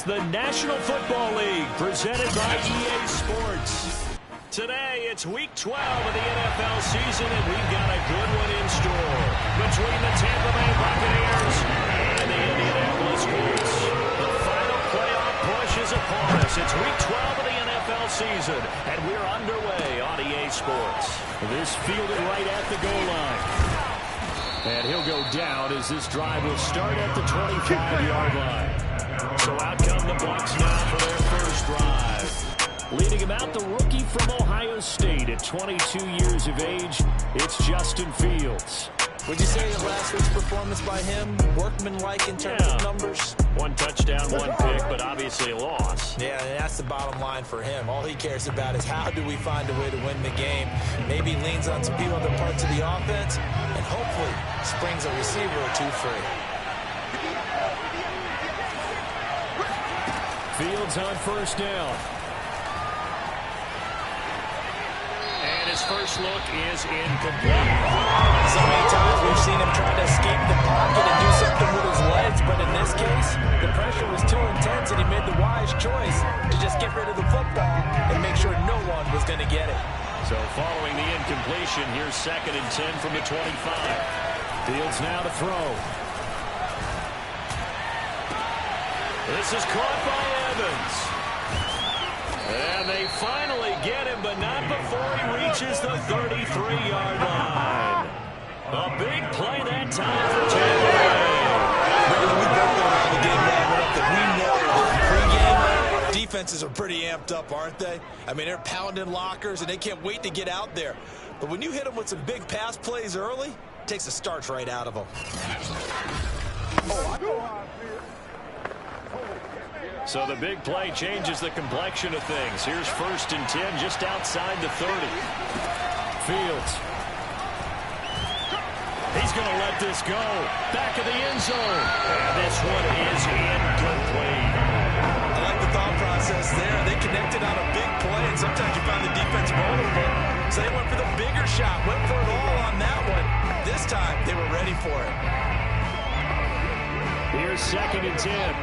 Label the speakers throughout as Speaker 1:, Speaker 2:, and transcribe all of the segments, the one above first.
Speaker 1: the National Football League, presented by EA Sports. Today, it's Week 12 of the NFL season, and we've got a good one in store between the Tampa Bay Buccaneers and the Indianapolis Colts. The final playoff push is upon us. It's Week 12 of the NFL season, and we're underway on EA Sports. This fielded right at the goal line. And he'll go down as this drive will start at the 25-yard line. So out come the Bucs now for their first drive. Leading him out, the rookie from Ohio State at 22 years of age, it's Justin Fields.
Speaker 2: Would you say that last week's performance by him, workmanlike in terms of numbers?
Speaker 1: One touchdown, one pick, but obviously a loss.
Speaker 2: Yeah, and that's the bottom line for him. All he cares about is how do we find a way to win the game. Maybe he leans on some few other parts of the offense, and hopefully springs a receiver or two free.
Speaker 1: Fields on first down. And his first look is incomplete.
Speaker 2: So many times we've seen him try to escape the pocket and do something with his legs, but in this case, the pressure was too intense and he made the wise choice to just get rid of the football and make sure no one was going to get it.
Speaker 1: So following the incompletion, here's 2nd and 10 from the 25. Fields now to throw. This is caught by Evans. And they finally get him, but not before he reaches the 33-yard line. A big play that time for Tampa
Speaker 2: Bay. Defenses are pretty amped up, aren't they? I mean, they're pounding lockers, and they can't wait to get out there. But when you hit them with some big pass plays early, it takes the starch right out of them.
Speaker 1: So the big play changes the complexion of things. Here's 1st and 10 just outside the 30. Fields. He's going to let this go. Back of the end zone. And this one is incomplete.
Speaker 2: I like the thought process there. They connected on a big play, and sometimes you find the defense vulnerable. So they went for the bigger shot, went for it all on that one. This time, they were ready for it.
Speaker 1: Here's 2nd and 10.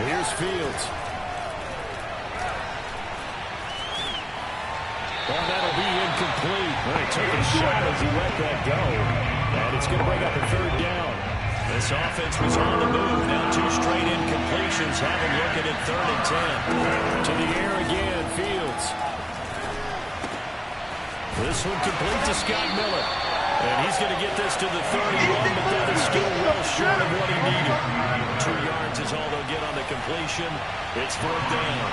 Speaker 1: Here's Fields. Well, that'll be incomplete. Well, he took a shot as he let that go. And it's going to bring up a 3rd down. This offense was on the move. Now 2 straight incompletions. Have him looking at 3rd and 10. To the air again, Fields. This one complete to Scott Miller. And he's going to get this to the 31, but that is still well short of what he needed. 2 yards is all they'll get on the completion. It's 4th down.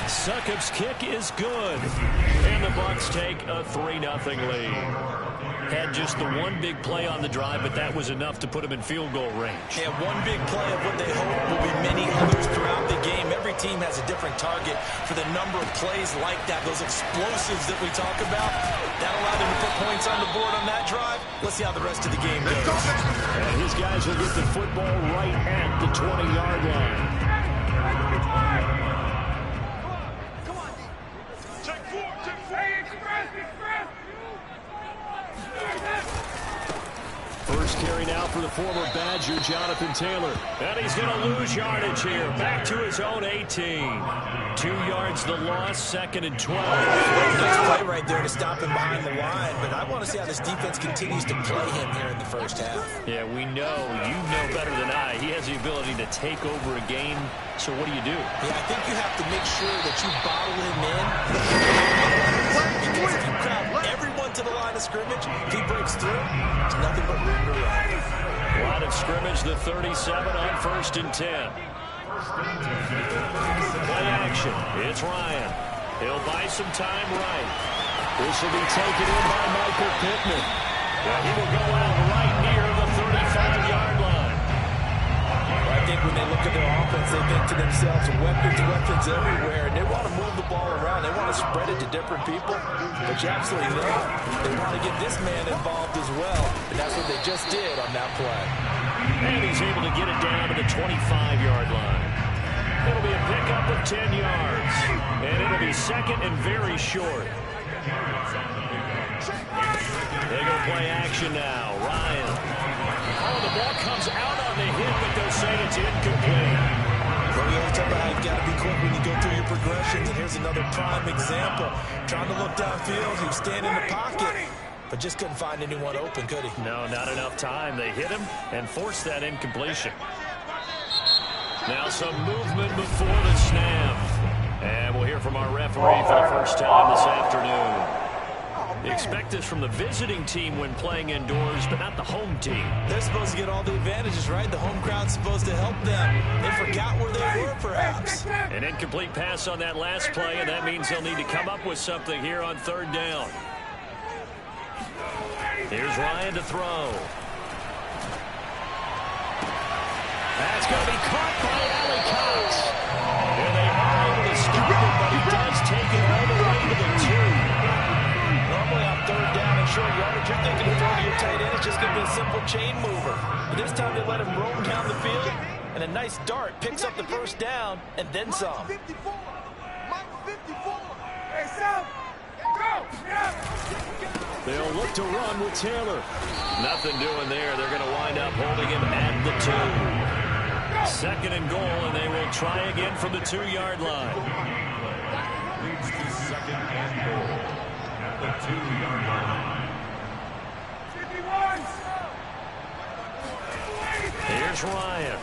Speaker 1: Succop's kick is good. And the Bucs take a 3-0 lead. Had just the one big play on the drive, but that was enough to put him in field goal range.
Speaker 2: Yeah, one big play of what they hope will be many others throughout the game. Every team has a different target for the number of plays like that, those explosives that we talk about. That allowed him to put points on the board on that drive. Let's see how the rest of the game goes.
Speaker 1: And his guys will get the football right at the 20-yard line. First carry now for the former Badger, Jonathan Taylor. And he's going to lose yardage here. Back to his own 18. 2 yards the loss, 2nd and 12.
Speaker 2: Nice play right there to stop him behind the line, but I want to see how this defense continues to play him here in the first half.
Speaker 1: Yeah, we know. You know better than I. He has the ability to take over a game. So what do you do?
Speaker 2: Yeah, I think you have to make sure that you bottle him in. Because if you crowd everyone to the line of scrimmage, if he breaks through, there's nothing but room to run.
Speaker 1: Line of scrimmage, the 37 on 1st and 10. Play action. It's Ryan. He'll buy some time right. This will be taken in by Michael Pittman. And he will go out right near the 35-yard line.
Speaker 2: I think when they look at their offense, they think to themselves, weapons everywhere, and they want to move the ball around. They want to spread it to different people, but you absolutely know they want to get this man involved as well, and that's what they just did on that play.
Speaker 1: And he's able to get it down to the 25-yard line. It'll be a pickup of 10 yards. And it'll be second and very short. They go play action now. Ryan. Oh, the ball comes out on the hit, but they'll say it's incomplete.
Speaker 2: Well, we always talk about how you've got to be quick when you go through your progressions, and here's another prime example. Trying to look downfield, he was standing in the pocket, but just couldn't find anyone open, could he?
Speaker 1: No, not enough time. They hit him and forced that incompletion. Now some movement before the snap. And we'll hear from our referee for the first time this afternoon. You expect this from the visiting team when playing indoors, but not the home team.
Speaker 2: They're supposed to get all the advantages, right? The home crowd's supposed to help them. They forgot where they were, perhaps.
Speaker 1: An incomplete pass on that last play, and that means they'll need to come up with something here on third down. Here's Ryan to throw. That's going to be caught by Allie Cox. And they are able to stop it, but he does take it all the way to the 2.
Speaker 2: Normally on third down and short yardage, you're thinking of throwing to your tight end. It's just going to be a simple chain mover. But this time they let him roam down the field, and a nice dart picks up the first down and then some.
Speaker 1: They'll look to run with Taylor. Nothing doing there. They're going to wind up holding him at the 2. Second and goal, and they will try again from the 2-yard line.
Speaker 3: Leads to second and goal at the 2-yard line.
Speaker 1: Here's Ryan.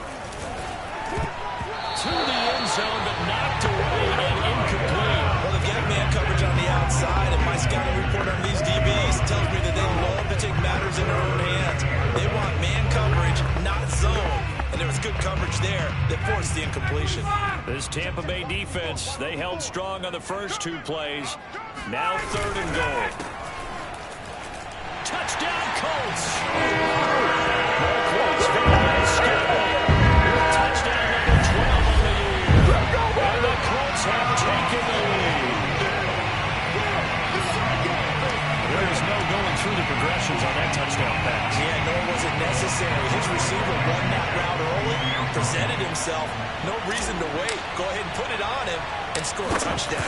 Speaker 1: To the end zone, but knocked away and incomplete.
Speaker 2: Well, they've got man coverage on the outside, and my scouting report on these DBs tells me that they love to take matters in their own hands. They want man coverage, not zone. And there was good coverage there that forced the incompletion.
Speaker 1: This Tampa Bay defense, they held strong on the first 2 plays. Now third and goal. Touchdown, Colts! More Colts, touchdown number 12 on the year. And the Colts have taken the lead. There's no going through the progressions on that touchdown pass.
Speaker 2: Yeah, nor was it necessary. His receiver won that route early, presented himself. No reason to wait. Go ahead and put it on him and score a touchdown.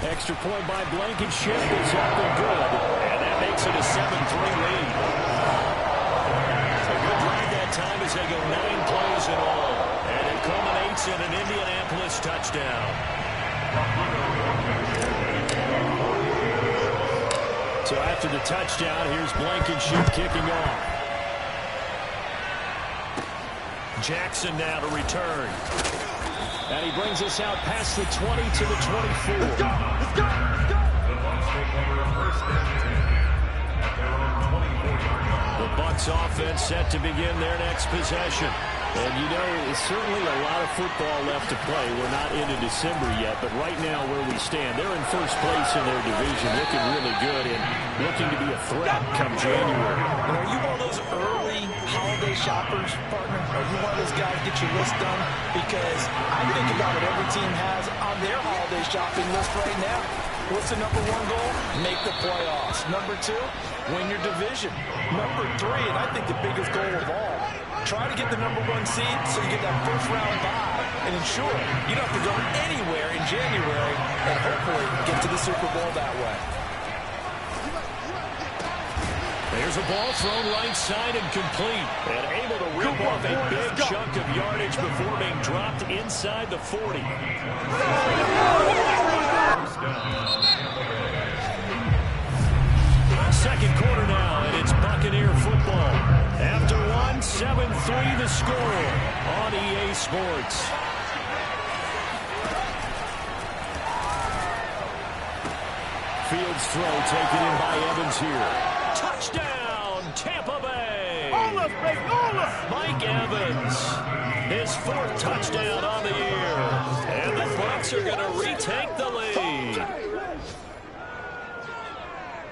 Speaker 1: Extra point by Blankenship is up and good. And that makes it a 7-3 lead. It's a good drive that time as they go 9 plays in all. And it culminates in an Indianapolis touchdown. So after the touchdown, here's Blankenship kicking off. Jackson now to return. And he brings us out past the 20 to the 24.
Speaker 3: The Bucs take over first and 10 at their own 24-yard line.
Speaker 1: The Bucs offense set to begin their next possession. And you know, it's certainly a lot of football left to play. We're not into December yet, but right now where we stand, they're in first place in their division, looking really good and looking to be a threat come January.
Speaker 2: And are you one of those early holiday shoppers, partner? Are you one of those guys get your list done? Because I think about what every team has on their holiday shopping list right now. What's the number 1 goal? Make the playoffs. Number 2, win your division. Number 3, and I think the biggest goal of all, try to get the number 1 seed so you get that first round bye and ensure you don't have to go anywhere in January and hopefully get to the Super Bowl that way.
Speaker 1: There's a ball thrown right side and complete. And able to rip off a big chunk of yardage before being dropped inside the 40. Second quarter now, and it's Buccaneer football. After 1, 7-3 the score on EA Sports. Fields throw taken in by Evans here. Touchdown, Tampa Bay. Mike Evans, his 4th touchdown on the year. And the Bucs are going to retake the lead.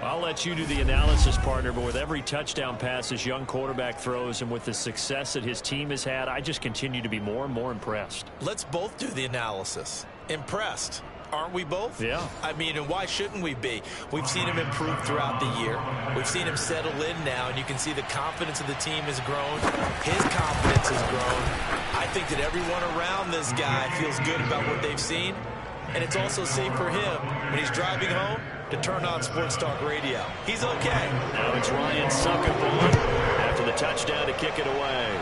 Speaker 1: I'll let you do the analysis, partner, but with every touchdown pass this young quarterback throws and with the success that his team has had, I just continue to be more and more impressed.
Speaker 2: Let's both do the analysis. Impressed. aren't we both?
Speaker 1: Yeah.
Speaker 2: I mean, and why shouldn't we be? We've seen him improve throughout the year. We've seen him settle in now, and you can see the confidence of the team has grown. His confidence has grown. I think that everyone around this guy feels good about what they've seen, and it's also safe for him when he's driving home to turn on Sports Talk Radio. He's okay.
Speaker 1: Now it's Ryan Suckup on after the touchdown to kick it away.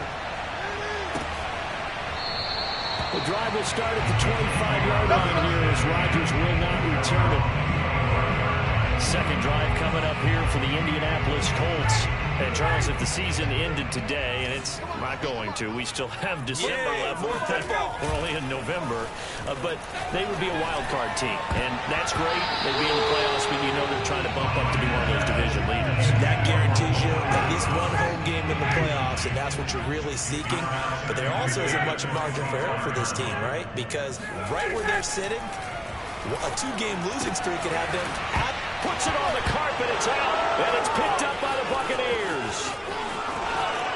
Speaker 1: The drive will start at the 25-yard line here as Rodgers will not return it. Second drive coming up here for the Indianapolis Colts. And Charles, if the season ended today, and it's not going to, we still have December left. We're only in November, but they would be a wild card team, and that's great. They'd be in the playoffs, but you know they're trying to bump up to be one of those division leaders.
Speaker 2: That guarantees you at least one home game in the playoffs, and that's what you're really seeking. But there also isn't much margin for error for this team, right? Because right where they're sitting, a two-game losing streak could have them at.
Speaker 1: Puts it on the carpet, it's out, and it's picked up by the Buccaneers.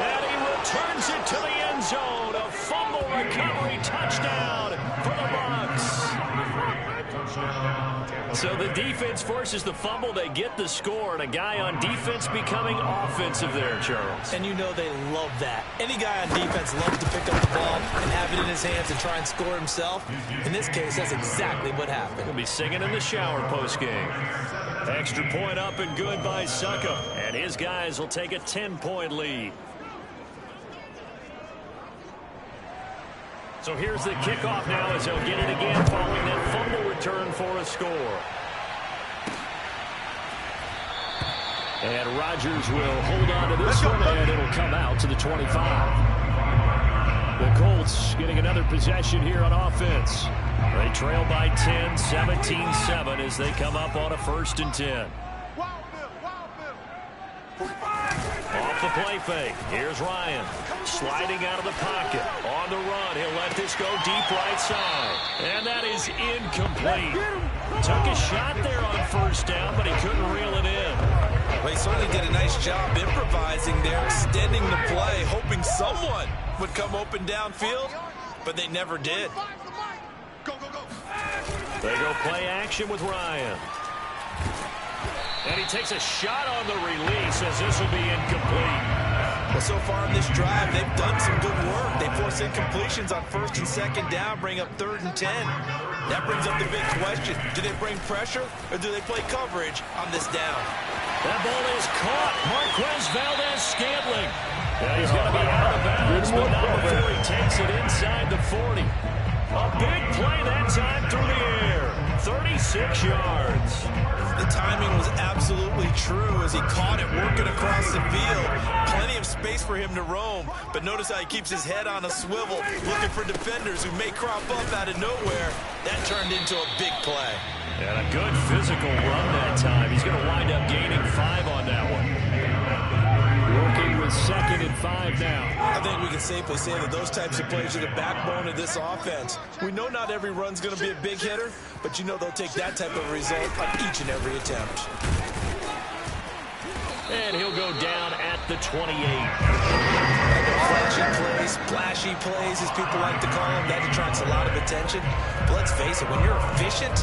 Speaker 1: And he returns it to the end zone. A fumble recovery touchdown for the Bucs. So the defense forces the fumble. They get the score, and a guy on defense becoming offensive there, Charles.
Speaker 2: And you know they love that. Any guy on defense loves to pick up the ball and have it in his hands and try and score himself. In this case, that's exactly what happened.
Speaker 1: He'll be singing in the shower postgame. Extra point up and good by Suckup. And his guys will take a 10-point lead. So here's the kickoff now as they'll get it again following that fumble return for a score. And Rodgers will hold on to this one, and it'll come out to the 25. The Colts getting another possession here on offense. They trail by 10, 17-7 as they come up on a 1st and 10. Off the play fake. Here's Ryan. Sliding out of the pocket. On the run. He'll let this go deep right side. And that is incomplete. Took a shot there on 1st down, but he couldn't reel it in.
Speaker 2: Well, he certainly did a nice job improvising there, extending the play, hoping someone would come open downfield, but they never did.
Speaker 1: They go play action with Ryan. And he takes a shot on the release as this will be incomplete.
Speaker 2: Well, so far in this drive, they've done some good work. They force incompletions on 1st and 2nd down, bring up 3rd and 10. That brings up the big question. Do they bring pressure or do they play coverage on this down?
Speaker 1: That ball is caught. Marquez Valdez-Scantling. Yeah, he's going to be out of bounds, but not before he takes it inside the 40. A big play that time through the air. 36 yards.
Speaker 2: The timing was absolutely true as he caught it working across the field. Plenty of space for him to roam, but notice how he keeps his head on a swivel, looking for defenders who may crop up out of nowhere. That turned into a big play.
Speaker 1: And a good physical run that time. He's going to wind up gaining 5 on that one. Working with 2nd and 5 now.
Speaker 2: I think we can safely say that those types of plays are the backbone of this offense. We know not every run's going to be a big hitter, but you know they'll take that type of result on each and every attempt.
Speaker 1: And he'll go down at the 28.
Speaker 2: Flashy plays, splashy plays, as people like to call them, that attracts a lot of attention. But let's face it, when you're efficient,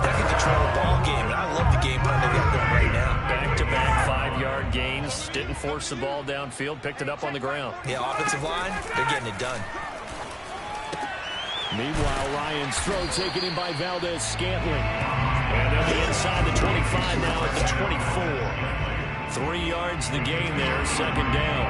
Speaker 2: that can control a ball game. And I love the game plan they got going right now.
Speaker 1: Back-to-back 5-yard gains. Didn't force the ball downfield. Picked it up on the ground.
Speaker 2: Yeah, offensive line, they're getting it done.
Speaker 1: Meanwhile, Ryan's throw taken in by Valdez-Scantling. And they'll be inside the 25 now at the 24. 3 yards the gain there, 2nd down.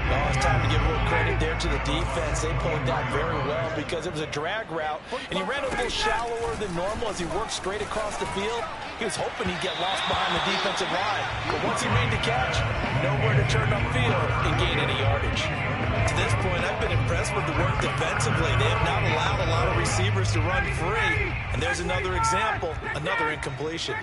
Speaker 2: Oh, it's time to give a little credit there to the defense. They played that very well because it was a drag route, and he ran a little shallower than normal as he worked straight across the field. He was hoping he'd get lost behind the defensive line, but once he made the catch, nowhere to turn upfield and gain any yardage. To this point, I've been impressed with the work defensively. They have not allowed a lot of receivers to run free, and there's another example, another incompletion.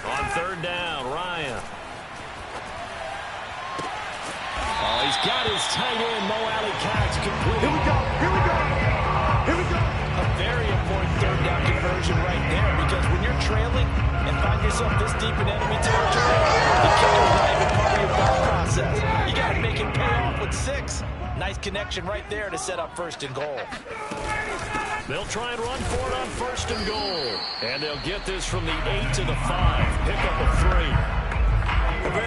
Speaker 1: On 3rd down, Ryan. Oh, he's got his tight end, Mo Alley-Cox, complete.
Speaker 4: Here we go. Here we go. Here we go.
Speaker 2: A very important 3rd down conversion right there, because when you're trailing and find yourself this deep in enemy territory, the kick is not even part of your thought process. You got to make it pay off with 6, Nice connection right there to set up 1st and goal.
Speaker 1: They'll try and run for it on 1st and goal. And they'll get this from the 8 to the 5. Pick up a 3.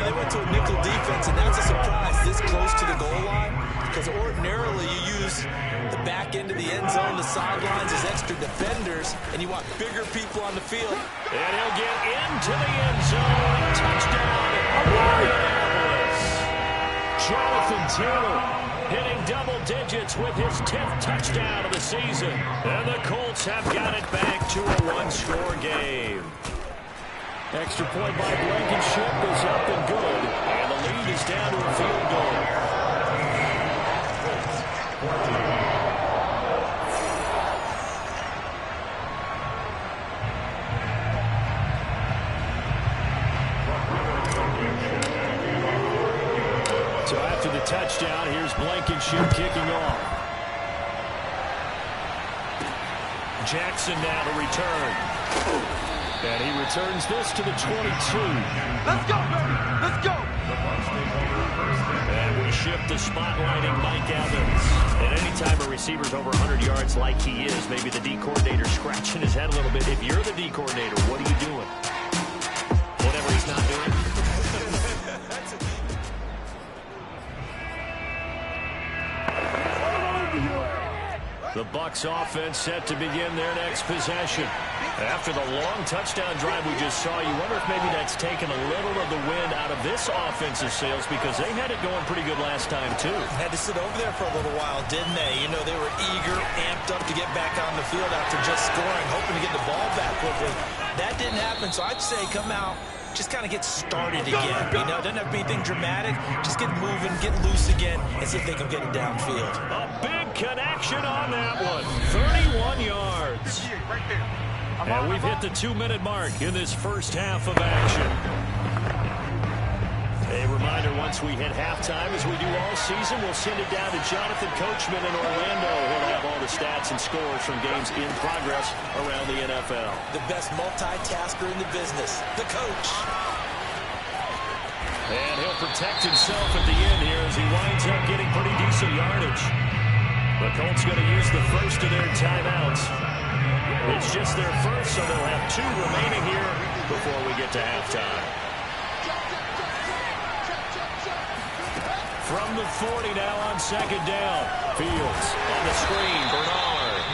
Speaker 2: They went to a nickel defense, and that's a surprise this close to the goal line, because ordinarily you use the back end of the end zone, the sidelines as extra defenders, and you want bigger people on the field.
Speaker 1: And he'll get into the end zone. Touchdown, Indianapolis. Jonathan Taylor hitting double digits with his 10th touchdown of the season. And the Colts have got it back to a 1-score game. Extra point by Blankenship is up and good. And the lead is down to a field goal. So after the touchdown, here's Blankenship kicking off. Jackson now to return. And he returns this to the 22.
Speaker 4: Let's go, baby. Let's go.
Speaker 1: And we shift to spotlighting Mike Evans. And anytime a receiver's over 100 yards like he is, maybe the D coordinator scratching his head a little bit. If you're the D coordinator, what are you doing? Whatever he's not doing. The Bucs offense set to begin their next possession. After the long touchdown drive we just saw, you wonder if maybe that's taken a little of the wind out of this offensive sails, because they had it going pretty good last time, too.
Speaker 2: Had to sit over there for a little while, didn't they? You know, they were eager, amped up to get back on the field after just scoring, hoping to get the ball back quickly. That didn't happen, so I'd say come out, just kind of get started again. You know, it doesn't have to be anything dramatic. Just get moving, get loose again, and see if they can get it downfield.
Speaker 1: A big connection on that one. 31 yards. And we've hit the 2-minute mark in this first half of action. A reminder, once we hit halftime, as we do all season, we'll send it down to Jonathan Coachman in Orlando. He'll have all the stats and scores from games in progress around the NFL.
Speaker 2: The best multitasker in the business, the coach.
Speaker 1: And he'll protect himself at the end here as he winds up getting pretty decent yardage. The Colts going to use the first of their timeouts. It's just their first, so they'll have 2 remaining here before we get to halftime. From the 40 now on 2nd down. Fields on the screen, Bernard.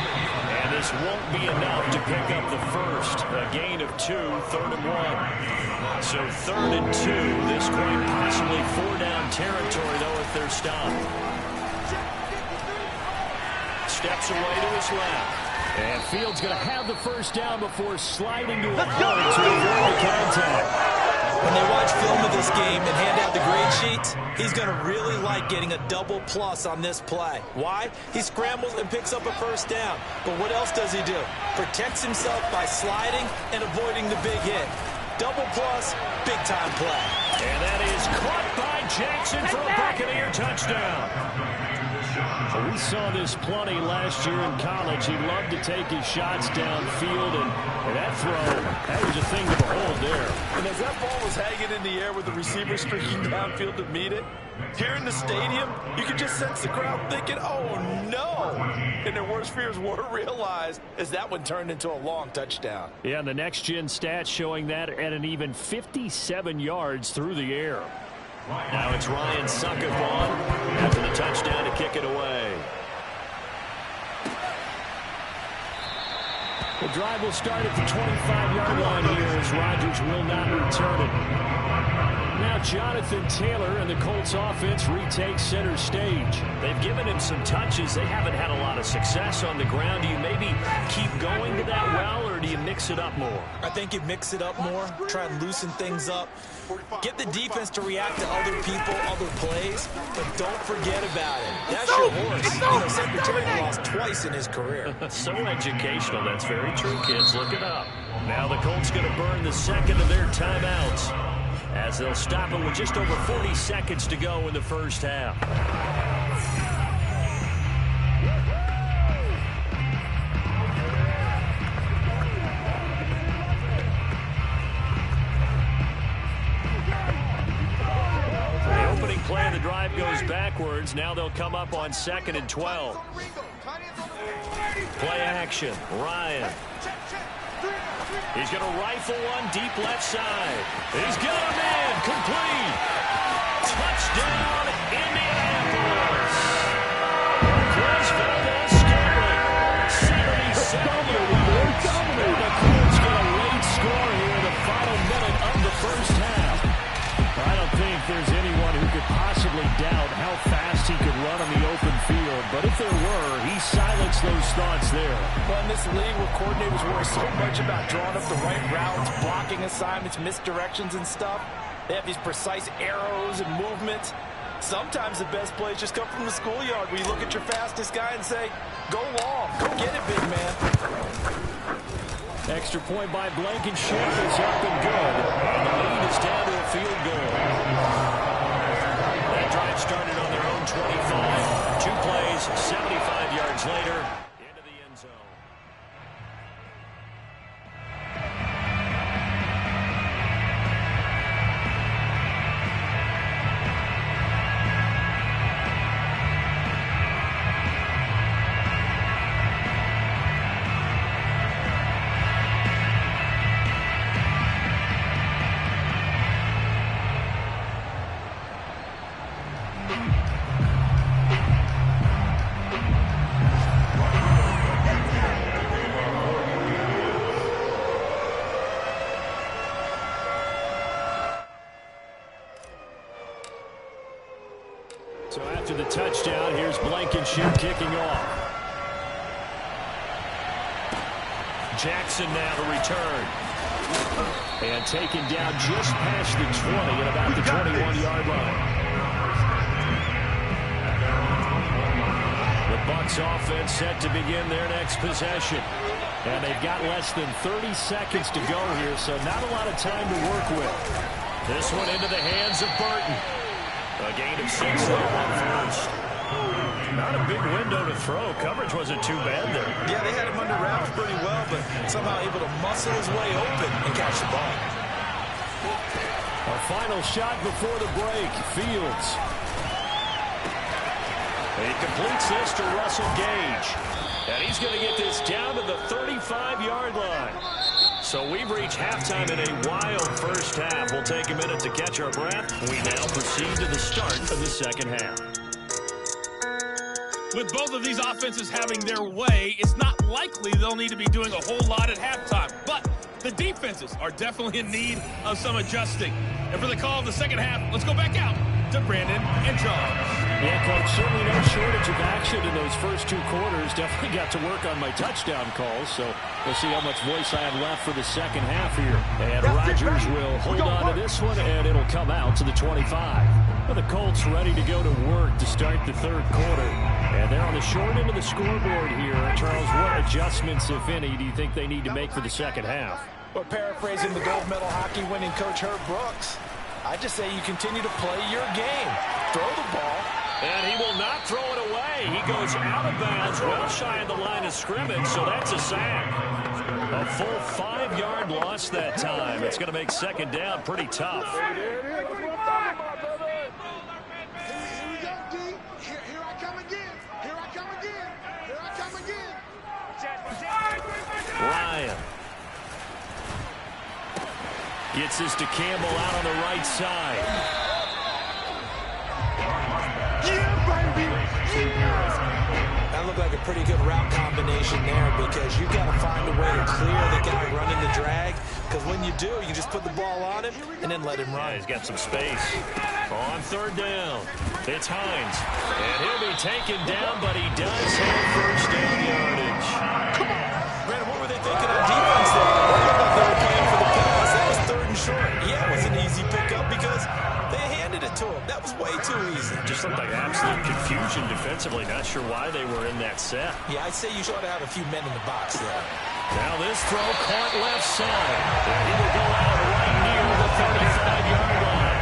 Speaker 1: And this won't be enough to pick up the first. A gain of 2, 3rd and 1. So 3rd and 2. This quite possibly 4-down territory, though, if they're stopped. Steps away to his left. And Fields going to have the first down before sliding to a hold to avoid the contact.
Speaker 2: When they watch film of this game and hand out the grade sheets, he's going to really like getting a double plus on this play. Why? He scrambles and picks up a first down. But what else does he do? Protects himself by sliding and avoiding the big hit. Double plus, big-time play.
Speaker 1: And that is caught by Jackson for a Buccaneer touchdown. We saw this plenty last year in college. He loved to take his shots downfield, and that throw, that was a thing to behold there.
Speaker 2: And as that ball was hanging in the air with the receiver streaking downfield to meet it, here in the stadium, you could just sense the crowd thinking, oh, no. And their worst fears were realized as that one turned into a long touchdown.
Speaker 1: Yeah, and the next-gen stats showing that at an even 57 yards through the air. Now it's Ryan Succathon after the touchdown to kick it away. The drive will start at the 25-yard line here as Rodgers will not return it. Now Jonathan Taylor and the Colts offense retakes center stage. They've given him some touches. They haven't had a lot of success on the ground. Do you maybe keep going to that well, or do you mix it up more?
Speaker 2: I think you mix it up more, try and loosen things up. Get the defense to react to other people, other plays, but don't forget about it. That's your horse. You know, Secretary lost twice in his career.
Speaker 1: So educational. That's very true, kids. Look it up. Now the Colts going to burn the second of their timeouts as they'll stop it with just over 40 seconds to go in the first half. Play of the drive goes back backwards. Now they'll come up on 2nd and 12. Play action. Ryan. He's going to rifle one deep left side. He's got a man. Complete. Touchdown, Indianapolis. Chris Valdez-Scantling. 77 yards. And the Colts get a late score here in the final minute of the first half. I don't think there's anyone who could possibly doubt how fast he could run on the open field. But if there were, he silenced those thoughts there.
Speaker 2: Well, in this league where coordinators worry so much about drawing up the right routes, blocking assignments, misdirections and stuff, they have these precise arrows and movements. Sometimes the best plays just come from the schoolyard where you look at your fastest guy and say, go long, go get it, big man.
Speaker 1: Extra point by Blankenship is up and good. And the lead is down to a field goal. That drive started on their own 25. 2 plays, 75 yards later, into the end zone. So after the touchdown, here's Blankenship kicking off. Jackson now to return. And taken down just past the 20 at about the 21-yard line. The Bucs offense set to begin their next possession. And they've got less than 30 seconds to go here, so not a lot of time to work with. This one into the hands of Burton. A gain of 6 on first. Not a big window to throw. Coverage wasn't too bad there.
Speaker 2: Yeah, they had him under wraps pretty well, but somehow able to muscle his way open and catch the ball.
Speaker 1: Our final shot before the break. Fields. He completes this to Russell Gage. And he's going to get this down to the 35-yard line. So we've reached halftime in a wild first half. We'll take a minute to catch our breath. We now proceed to the start of the second half.
Speaker 5: With both of these offenses having their way, it's not likely they'll need to be doing a whole lot at halftime. But the defenses are definitely in need of some adjusting. And for the call of the second half, let's go back out to Brandon and Charles.
Speaker 1: Yeah, Coach, certainly no shortage of action in those first 2 quarters. Definitely got to work on my touchdown calls, so we'll see how much voice I have left for the second half here. And Rodgers will hold on to this one, and it'll come out to the 25. Well, the Colts ready to go to work to start the third quarter. And they're on the short end of the scoreboard here. Charles, what adjustments, if any, do you think they need to make for the second half?
Speaker 2: Well, paraphrasing the gold medal hockey winning coach Herb Brooks, I just say you continue to play your game. Throw the ball.
Speaker 1: And he will not throw it away. He goes out of bounds, well shy of the line of scrimmage, so that's a sack. A full 5-yard loss that time. It's going to make second down pretty tough. Ryan gets this to Campbell out on the right side.
Speaker 2: That looked like a pretty good route combination there because you've got to find a way to clear the guy running the drag, because when you do, you just put the ball on him and then let him run.
Speaker 1: Yeah, he's got some space. On third down, it's Hines. And he'll be taken down, but he does have first down yardage.
Speaker 2: Come on. Brandon, what were they thinking on defense there? It looked like they were playing for the pass. That was 3rd and short. Yeah, it was an easy pickup because they handed it to him. That was way too easy.
Speaker 1: Just looked like absolute confusion defensively. Not sure why they were in that set.
Speaker 2: Yeah, I'd say you should have a few men in the box there.
Speaker 1: Now this throw caught left side. And he will go out right near the 35-yard line.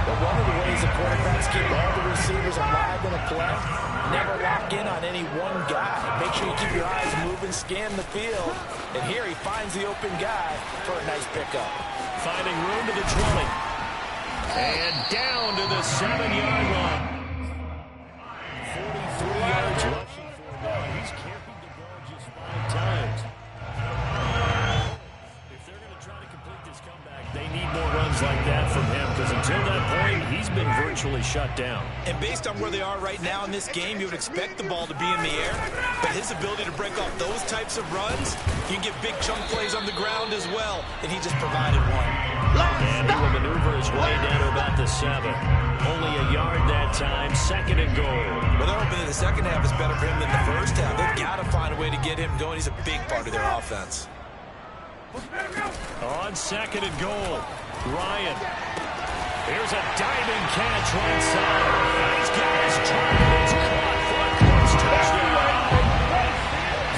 Speaker 2: But one of the ways the quarterbacks keep all the receivers alive in a play, never lock in on any one guy. Make sure you keep your eyes moving, scan the field. And here he finds the open guy for a nice pickup.
Speaker 1: Finding room to the 20. And down to the 7-yard line. shut down.
Speaker 2: And based on where they are right now in this game, you would expect the ball to be in the air. But his ability to break off those types of runs, he can get big chunk plays on the ground as well. And he just provided one.
Speaker 1: And he will maneuver his way down to about the 7. Only a yard that time, 2nd and goal.
Speaker 2: Well, they're hoping that the second half is better for him than the first half. They've got to find a way to get him going. He's a big part of their offense.
Speaker 1: On 2nd and goal, Ryan. Here's a diving catch right side. He's got his target. It's caught for a close touchdown.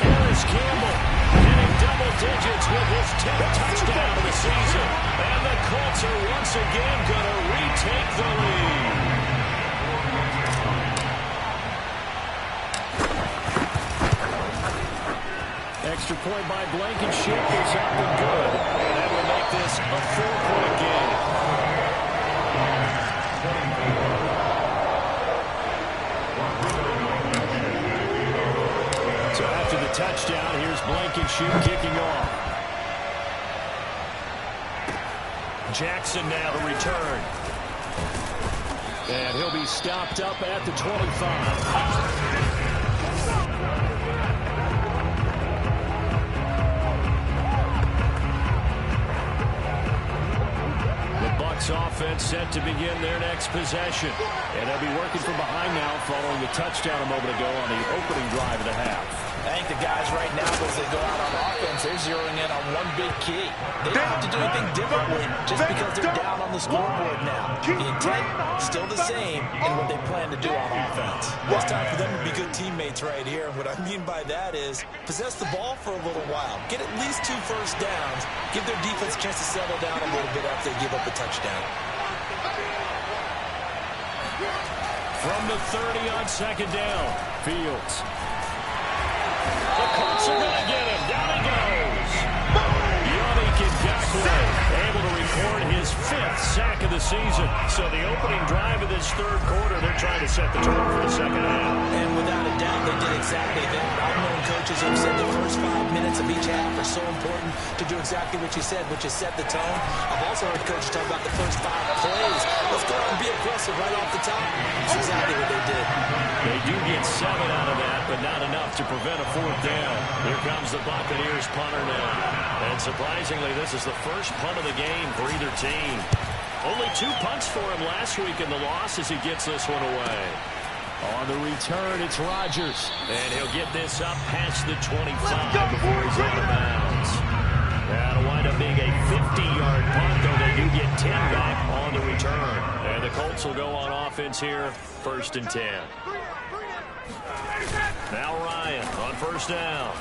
Speaker 1: Paris Campbell hitting double digits with his 10th touchdown of the season. And the Colts are once again going to retake the lead. Extra point by Blankenship is up and good. And that will make this a 4-point game. So after the touchdown, here's Blankenship kicking off. Jackson now to return. And he'll be stopped up at the 25. Offense set to begin their next possession. And they'll be working from behind now following the touchdown a moment ago on the opening drive of the half.
Speaker 2: I think the guys right now, as they go out on offense, they're zeroing in on one big key. They don't have to do anything differently just because they're down on the scoreboard now. The intent still the same in what they plan to do on offense. It's time for them to be good teammates right here. And what I mean by that is possess the ball for a little while. Get at least 2 first downs. Give their defense a chance to settle down a little bit after they give up a touchdown.
Speaker 1: From the 30 on 2nd down, Fields. The Colts are going to get him. Down he goes. Yannick Ngakoue able to record his 5th sack of the season. So the opening drive of this 3rd quarter, they're trying to set the tone for the second half.
Speaker 2: And without a doubt, they did exactly that. I've known coaches who have said the first 5 minutes of each half are so important to do exactly what you said, which is set the tone. I've also heard coaches talk about the first 5 plays. Let's go out and be aggressive right off the top. That's exactly what they did.
Speaker 1: They do get 7 out of that, but not enough to prevent a 4th down. Here comes the Buccaneers punter now. And surprisingly, this is the first punt of the game for either team. Only 2 punts for him last week in the loss as he gets this one away. On the return, it's Rodgers. And he'll get this up past the 25 before he's out of bounds. That'll wind up being a 50-yard punt, though they do get 10 back on the return. And the Colts will go on offense here, 1st and 10. Now Ryan on 1st down.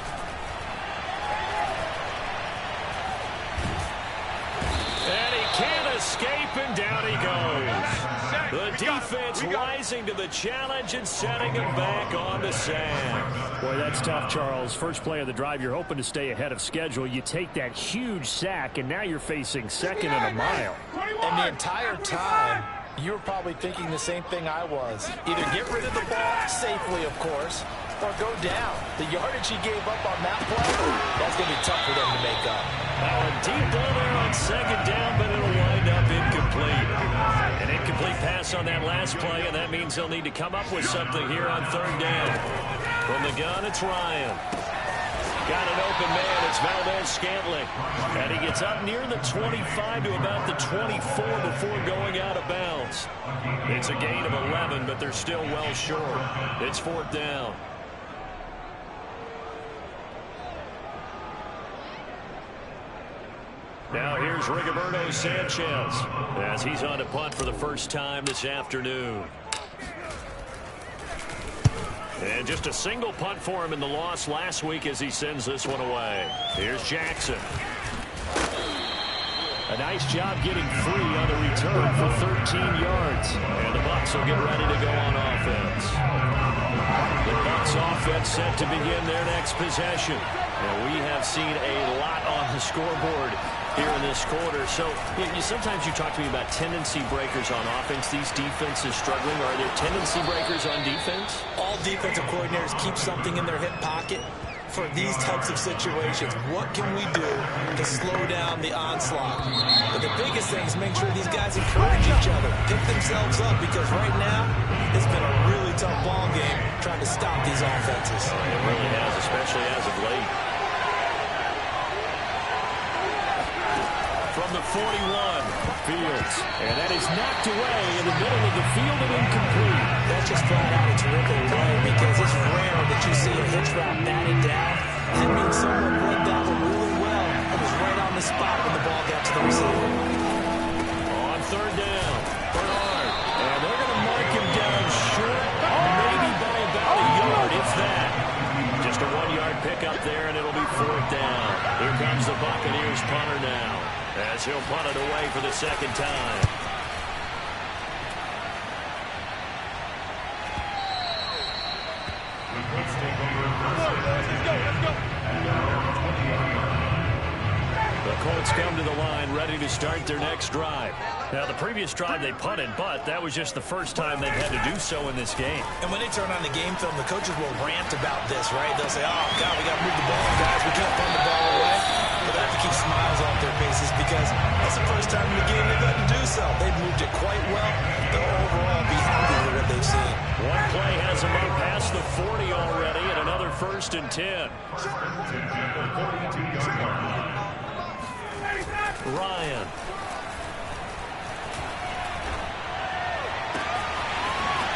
Speaker 1: And he can't escape, and down he goes. The defense rising to the challenge and setting him back on the sand. Boy, that's tough, Charles. First play of the drive, you're hoping to stay ahead of schedule. You take that huge sack, and now you're facing 2nd and a mile.
Speaker 2: And the entire time, you were probably thinking the same thing I was. Either get rid of the ball, safely, of course, or go down. The yardage he gave up on that play, that's going to be tough for them to make up.
Speaker 1: Now a deep ball there on 2nd down, but it'll wind up incomplete. An incomplete pass on that last play, and that means they'll need to come up with something here on 3rd down. From the gun, it's Ryan. Got an open man. It's Valdez-Scantling. And he gets up near the 25 to about the 24 before going out of bounds. It's a gain of 11, but they're still well short. It's 4th down. Now here's Rigoberto Sanchez as he's on to punt for the first time this afternoon. And just a single punt for him in the loss last week as he sends this one away. Here's Jackson. A nice job getting free on the return for 13 yards. And the Bucs will get ready to go on offense. The Bucs offense set to begin their next possession. And we have seen a lot on the scoreboard here in this quarter. So sometimes you talk to me about tendency breakers on offense. These defenses struggling. Are there tendency breakers on defense?
Speaker 2: All defensive coordinators keep something in their hip pocket for these types of situations. What can we do to slow down the onslaught? But the biggest thing is make sure these guys encourage each other, pick themselves up, because right now it's been a really tough ball game trying to stop these offenses.
Speaker 1: It really has, especially as of late. From the 41, Fields. And that is knocked away in the middle of the field and incomplete.
Speaker 2: That's just flat out a terrific play, because it's rare that you see a hitch route batted down. That means someone read that one really well and was right on the spot when the ball got to the receiver.
Speaker 1: On third down, Bernard. And they're going to mark him down short, maybe by about a yard, if that. Just a 1-yard pickup there, and it'll be fourth down. Here comes the Buccaneers punter now, as he'll punt it away for the second time.
Speaker 3: Let's go.
Speaker 1: The Colts come to the line ready to start their next drive. Now, the previous drive they punted, but that was just the first time they've had to do so in this game.
Speaker 2: And when they turn on the game film, the coaches will rant about this, right? They'll say, oh, God, we got to move the ball, guys. We can't punt the ball away. But they have to keep smiles off their faces, because that's the first time in the game they've had to do so. They've moved it quite well. They'll overall be happy with what they've seen.
Speaker 1: One play has them up past the 40 already, and another 1st and 10. Ryan.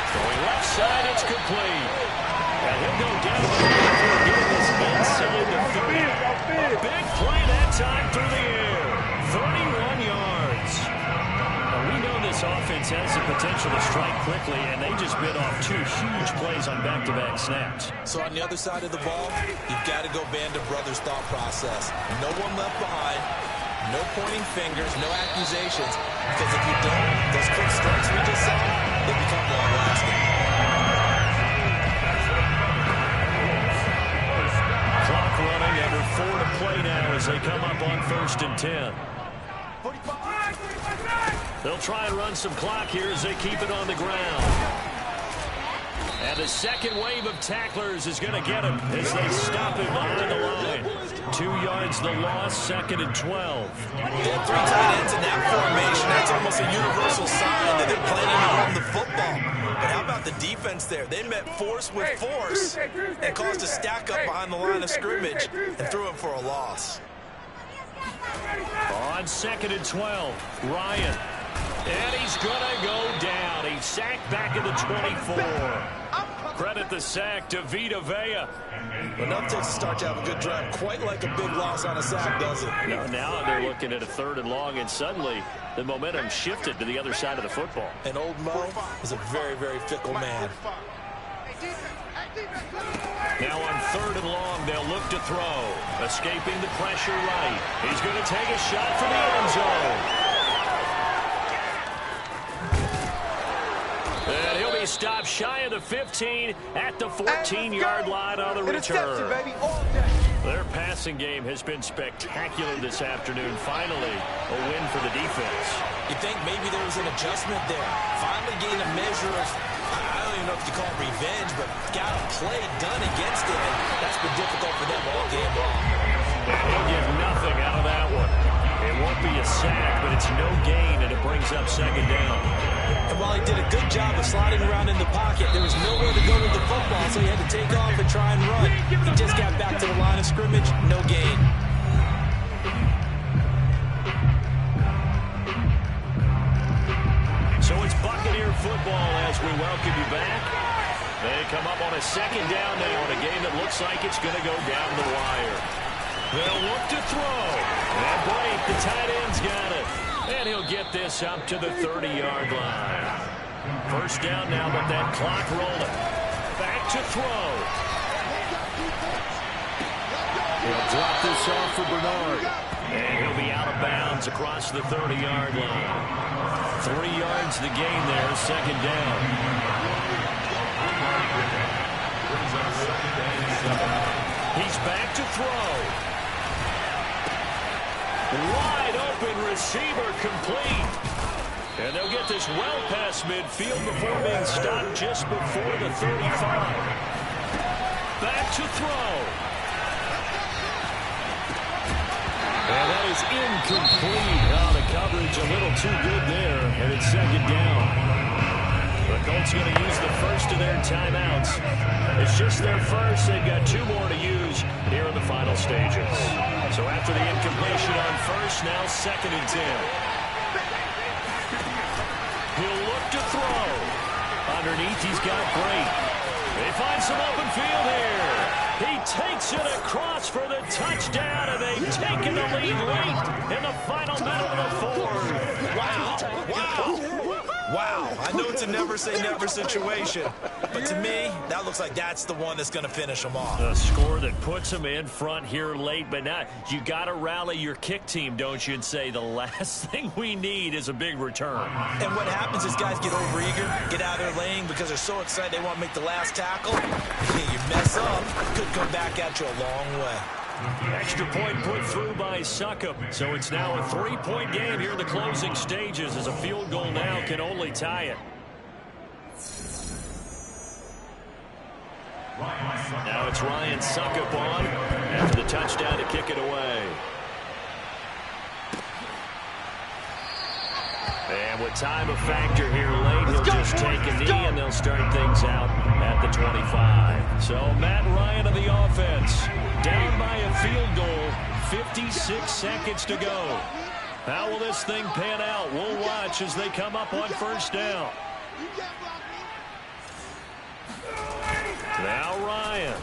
Speaker 1: Going left side, it's complete. And he'll go down getting this inside the 30. A big play that time through the air. 31 yards. Now, we know this offense has the potential to strike quickly, and they just bit off 2 huge plays on back-to-back snaps.
Speaker 2: So on the other side of the ball, you've got to go band of brothers thought process. No one left behind. No pointing fingers, no accusations, because if you don't, those quick strikes we just saw, they become long-lasting.
Speaker 1: Clock running, under 4 to play now as they come up on 1st and 10. They'll try and run some clock here as they keep it on the ground. And the second wave of tacklers is going to get him as they stop him behind the line. 2 yards the loss, 2nd and 12.
Speaker 2: They have 3 tight ends in that formation. That's almost a universal sign that they're planning to run the football. But how about the defense there? They met force with force and caused a stack up behind the line of scrimmage and threw him for a loss.
Speaker 1: On 2nd and 12, Ryan. And he's going to go down. He's sacked back at the 24. Credit the sack to Vita Vea.
Speaker 2: Enough takes a start to have a good drive. Quite like a big loss on a sack, does it?
Speaker 1: Now they're looking at a 3rd and long, and suddenly the momentum shifted to the other side of the football.
Speaker 2: And old Mo is a very, very fickle man.
Speaker 1: Now on 3rd and long, they'll look to throw. Escaping the pressure right. He's going to take a shot for the end zone. And he'll be stopped shy of the 15 at the 14-yard line on the return. Their passing game has been spectacular this afternoon. Finally, a win for the defense.
Speaker 2: You think maybe there was an adjustment there. Finally gained a measure of, I don't even know if you call it revenge, but got a play done against it. And that's been difficult for them all game long.
Speaker 1: They'll get nothing out of that one. It won't be a sack, but it's no gain, and it brings up 2nd down.
Speaker 2: And while he did a good job of sliding around in the pocket, there was nowhere to go with the football, so he had to take off and try and run. He just got back to the line of scrimmage, no gain.
Speaker 1: So it's Buccaneer football as we welcome you back. They come up on a 2nd down now in a game that looks like it's going to go down the wire. They'll look to throw. And Blake, the tight end's got it. And he'll get this up to the 30-yard line. 1st down now, but that clock rolling. Back to throw. He'll drop this off for Bernard. And he'll be out of bounds across the 30-yard line. 3 yards the gain there, 2nd down. He's back to throw. Wide open receiver complete. And they'll get this well past midfield before being stopped just before the 35. Back to throw. And that is incomplete. Oh, the coverage a little too good there. And it's second down. The Colts going to use the first of their timeouts. It's just their first. They've got 2 more to use here in the final stages. So after the incompletion on first, now second and 10. He'll look to throw. Underneath, he's got Great. They find some open field here. He takes it across for the touchdown, and they've taken the lead late in the final minute of the fourth.
Speaker 2: Wow. Wow. Wow. I know it's a never-say-never situation, but to me, that looks like that's the one that's going to finish them off.
Speaker 1: A score that puts them in front here late, but now you got to rally your kick team, don't you, and say the last thing we need is a big return.
Speaker 2: And what happens is guys get overeager, get out of their lane because they're so excited they want to make the last tackle. You mess up, could come back at you a long way.
Speaker 1: Extra point put through by Suckup. So it's now a 3-point game here in the closing stages as a field goal now can only tie it. Now it's Ryan Suckup on after the touchdown to kick it away. And with time a factor here late, he'll just take a knee and they'll start things out at the 25. So Matt Ryan of the offense down by a field goal, 56 seconds to go. How will this thing pan out? We'll watch as they come up on first down. Now Ryan.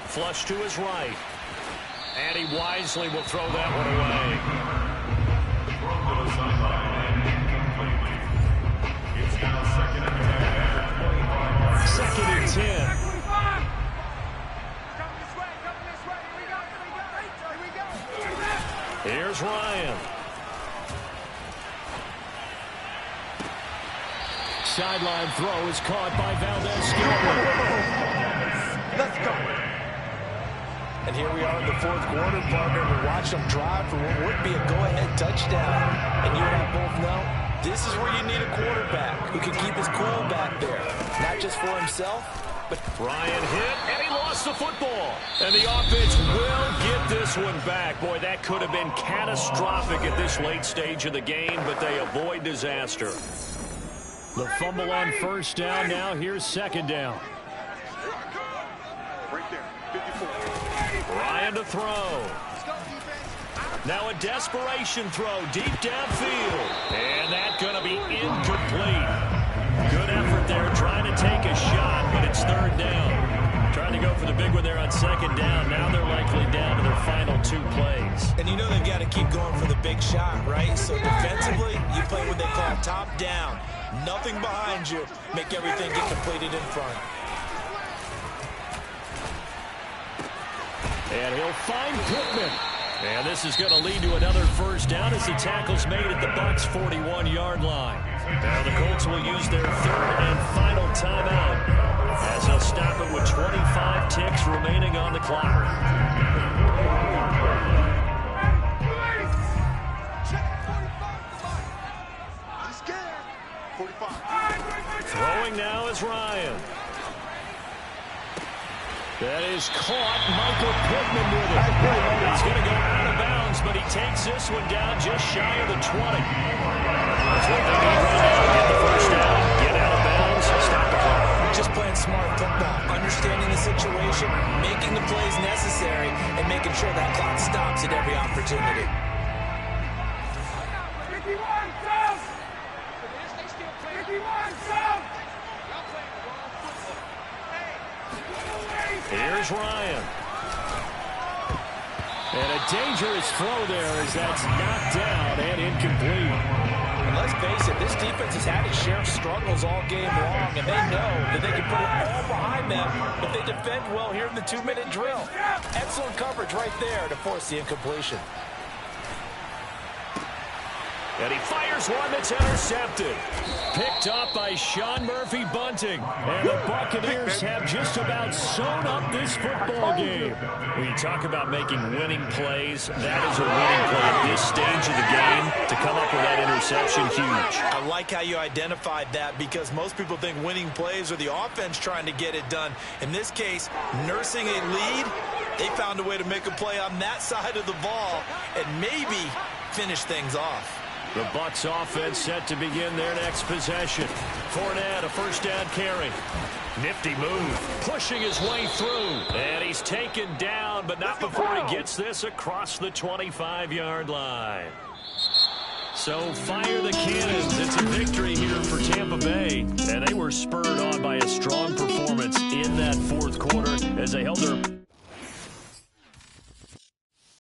Speaker 1: Flush to his right. And he wisely will throw that one away. Second and 10. Here's Ryan. Sideline throw is caught by Valdez-Scantling.
Speaker 4: Let's go.
Speaker 2: And here we are in the fourth quarter, partner. We watch them drive for what would be a go-ahead touchdown. And you and I both know this is where you need a quarterback who can keep his cool back there. Not just for himself, but
Speaker 1: Ryan hit, and he lost the football. And the offense will get this one back. Boy, that could have been catastrophic at this late stage of the game, but they avoid disaster. The fumble on first down. Now here's second down.
Speaker 4: Right there, 54.
Speaker 1: Ryan to throw. Now a desperation throw deep downfield. And that's going to be incomplete. Good effort there trying to take a shot, but it's third down. Trying to go for the big one there on second down. Now they're likely down to their final 2 plays.
Speaker 2: and you know they've got to keep going for the big shot, right? So defensively, you play what they call top down. Nothing behind you. Make everything get completed in front.
Speaker 1: And he'll find Pittman. And this is going to lead to another first down as the tackle's made at the Bucs' 41-yard line. Now the Colts will use their third and final timeout as they'll stop it with 25 ticks remaining on the clock. Throwing now is Ryan. That is caught. Michael Pittman with it. He's going to go out of bounds, but he takes this one down just shy of the 20. That's what they need right now to get the first down. Get out of bounds, stop the clock.
Speaker 2: Just playing smart football, understanding the situation, making the plays necessary, and making sure that clock stops at every opportunity.
Speaker 1: Here's Ryan. And a dangerous throw there as that's knocked down and incomplete.
Speaker 2: And let's face it, this defense has had its share of struggles all game long, and they know that they can put it all behind them if they defend well here in the 2-minute drill. Excellent coverage right there to force the incompletion.
Speaker 1: And he fires one that's intercepted. Picked up by Sean Murphy-Bunting. And the Buccaneers have just about sewn up this football game. When you talk about making winning plays, that is a winning play at this stage of the game. To come up with that interception, huge.
Speaker 2: I like how you identified that because most people think winning plays are the offense trying to get it done. In this case, nursing a lead, they found a way to make a play on that side of the ball and maybe finish things off.
Speaker 1: The Bucs offense set to begin their next possession. Fournette, a first down carry. Nifty move, pushing his way through. And he's taken down, but not before he gets this across the 25-yard line. So fire the cannons. It's a victory here for Tampa Bay. And they were spurred on by a strong performance in that fourth quarter as they held their